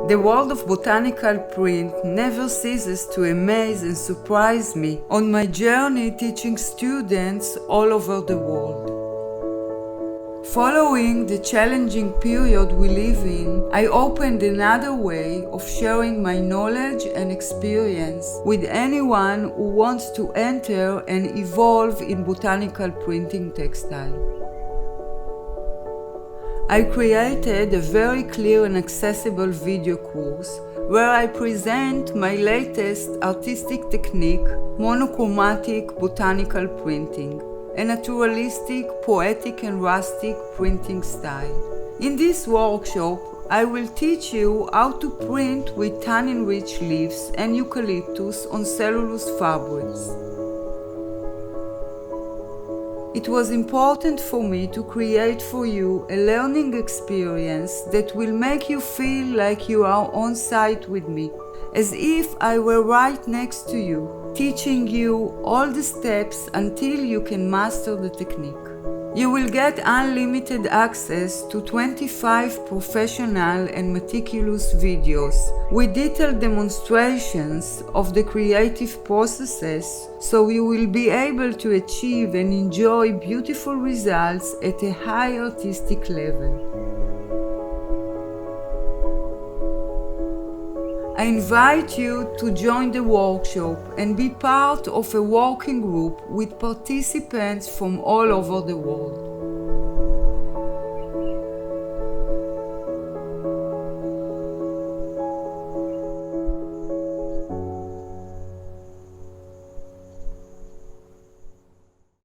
The world of botanical print never ceases to amaze and surprise me on my journey teaching students all over the world. Following the challenging period we live in, I opened another way of sharing my knowledge and experience with anyone who wants to enter and evolve in botanical printing textile. I created a very clear and accessible video course where I present my latest artistic technique, monochromatic botanical printing, a naturalistic, poetic and rustic printing style. In this workshop, I will teach you how to print with tannin-rich leaves and eucalyptus on cellulose fabrics. It was important for me to create for you a learning experience that will make you feel like you are on site with me, as if I were right next to you, teaching you all the steps until you can master the technique. You will get unlimited access to 25 professional and meticulous videos with detailed demonstrations of the creative processes, so you will be able to achieve and enjoy beautiful results at a high artistic level. I invite you to join the workshop and be part of a working group with participants from all over the world.